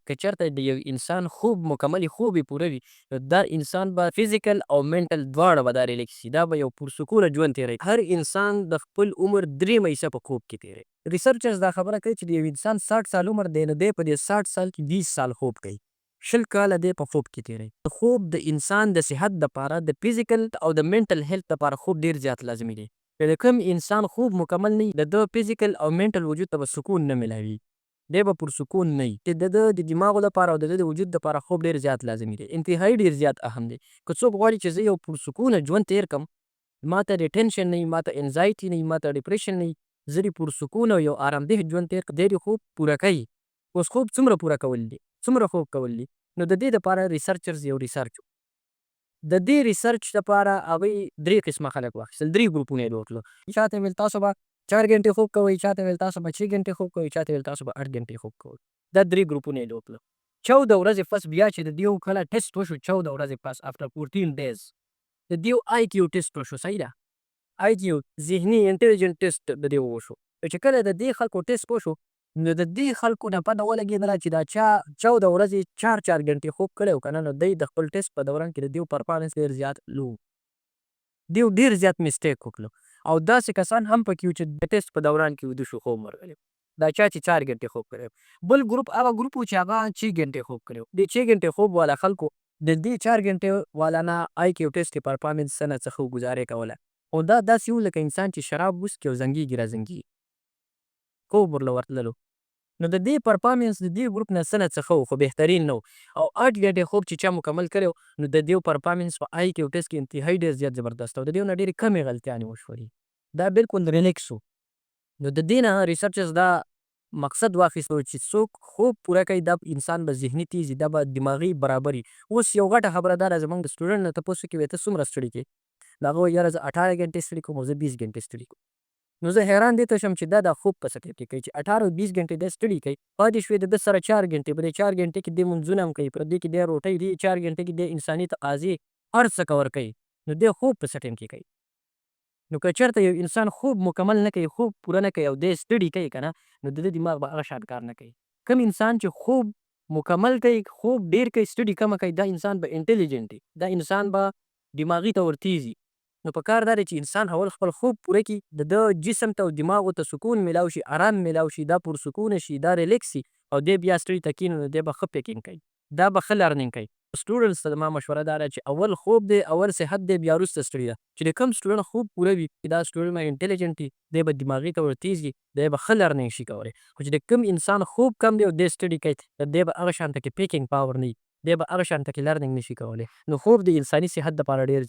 که چېرته د یو انسان خوب مکمل خوب یې پوره وي، نو دا انسان به فزیکل او منټل دواړه به دا ریلیکس شي. دا به یو پرسکونه ژوند تېروي. هر انسان د خپل عمر 3 حصه په خوب کې تېروي. ریسرچرز دا خبره کوي چې د یو انسان 60 سال عمر دی، نو دی په دې 60 سال کې 20 سال خوب کوي. 20 کاله دی په خوب کې تېروي. خوب د انسان د صحت دپاره د فزیکل او د منټل هیلث دپاره خوب ډېر زیات لازمي دی. که د کوم انسان خوب مکمل نه وي، د ده فزیکل او منټل وجود ته به سکون نه میلاوي. دی به پرسکون نه وي. چې د ده د دماغو لپاره او د ده د وجود دپاره خوب ډېر زیات لازمي دی. انتهایي ډېر زیات اهم دی. که څوک غواړي چې زه یو پرسکونه ژوند تېر کړم، ما ته د ټینشن نه وي، ما ته انزایټي نه وي، ما ته ډپریشن نه وي، زه دې پرسکونه او یو ارامدېخت ژوند تېر کړم، دی دې خوب پوره کوي. اوس خوب څومره پوره کول دي؟ څومره خوب کول دي؟ نو د دې دپاره ریسرچرز یو ریسرچ د دې ریسرچ دپاره هغوی 3 قسمه خلک واخیستل، 3 ګروپونه یې وکړل. چاته ویل تاسو به 4 ګنټې خوب کوئ، چاته ویل تاسو به 6 ګنټې خوب کوئ، چاته ویل تاسو به 8 ګنټې خوب کوئ. دا 3 ګروپونه یې وکړل. 14 ورځې پس بیا چې د دیو کله ټیسټ وشو، 14 ورځې پس افټر 14 ډیز د دیو آی کیو ټیسټ وشو. صحیح ده؟ آی کیو ذهني انټیلیجنټ ټیسټ د دیو وشو. چې کله د دې خلکو ټیسټ وشو، نو د دې خلکو نه پته ولګېدله چې دا چا 14 ورځې 4 ګنټې خوب کړی و که نه، نو دی د خپل ټیسټ په دوران کې د دیو پرفارمنس ډېر زیات لو. دیو ډېر زیات مسټیک وکړو. او داسې کسان هم پکې وو چې د ټیسټ په دوران کې ویده شو، خوب ورغلی. دا چا چې 4 ګنټې خوب کړی و. بل ګروپ هغه ګروپ و چې هغه 6 ګنټې خوب کړی و. د 6 ګنټې خوب والا خلکو د دې 4 ګنټې والا نه آی کیو ټیسټ یې پرفارمنس څه نه څه ښه ګزارې کوله. خو دا داسې و لکه انسان چې شراب وڅښي او زنګېږي رازنګېږي، خوب ورله ورتللو. نو د دې پرفارمنس د دې ګروپ نه څه نه څه ښه و، خو بهترین نه و. او 8 ګنټې خوب چې چا مکمل کړی و، نو د دیو پرفارمنس په آی کیو ټیسټ کې انتهایي ډېر زیات زبردست و. د دیو نه ډېرې کمې غلطیانې وشولې. دا بالکل ریلیکس و. نو د دې نه ریسرچرز دا مقصد واخیستو چې څوک خوب پوره کوي، دا انسان به ذهني تیز وي، دا به دماغي برابر وي. اوس یو غټه خبره دا ده، زموږ د سټوډنټ نه تپوس وکړي ته څومره ستړي کړې؟ نو هغه وایي یاره زه 18 ګنټې ستړي کوم او زه 20 ګنټې ستړي کوم. نو زه حیران دې ته شم چې دا خوب په څه ټایپ کې کوي چې 18 او 20 ګنټې دی ستړي کوي، پاتې شوې د ده سره 4 ګنټې. په دې 4 ګنټې کې دی لمونځونه هم کوي، په دې کې دی روټۍ، دې 4 ګنټې کې دی انساني تقاضې هر څه کور کوي. نو دی خوب په څه ټایم کې کوي؟ نو که چېرته یو انسان خوب مکمل نه کوي، خوب پوره نه کوي او دی ستړي کوي که نه، نو د ده دماغ به هغه شان کار نه کوي. کوم انسان چې خوب مکمل کوي، خوب ډېر کوي، ستړي کمه کوي، دا انسان به انټیلیجنټ وي، دا انسان به دماغي طور تیز وي. نو په کار دا دی چې انسان اول خپل خوب پوره کړي، د ده جسم ته او دماغو ته سکون میلاو شي، ارام میلاو شي، دا پرسکونه شي، دا ریلیکس شي، او دی بیا ستړي ته کښېني، نو دی به ښه پیکینګ کوي، دا به ښه لرننګ کوي. سټوډنټس ته زما مشوره دا ده چې اول خوب دی، اول صحت دی، بیا وروسته ستړیا. چې د کوم سټوډنټ خوب پوره وي، دا سټوډنټ به انټیلیجنټ وي، دی به دماغي طور تیز وي، دی به ښه لرننګ شي کولی. خو چې د کوم انسان خوب کم دی او دی ستړي کوي، دی به هغه شانته کې پیکینګ پاور نه وي، دی به هغه شانته کې لرننګ نشي کولی. نو خوب د انساني صحت دپاره ډېر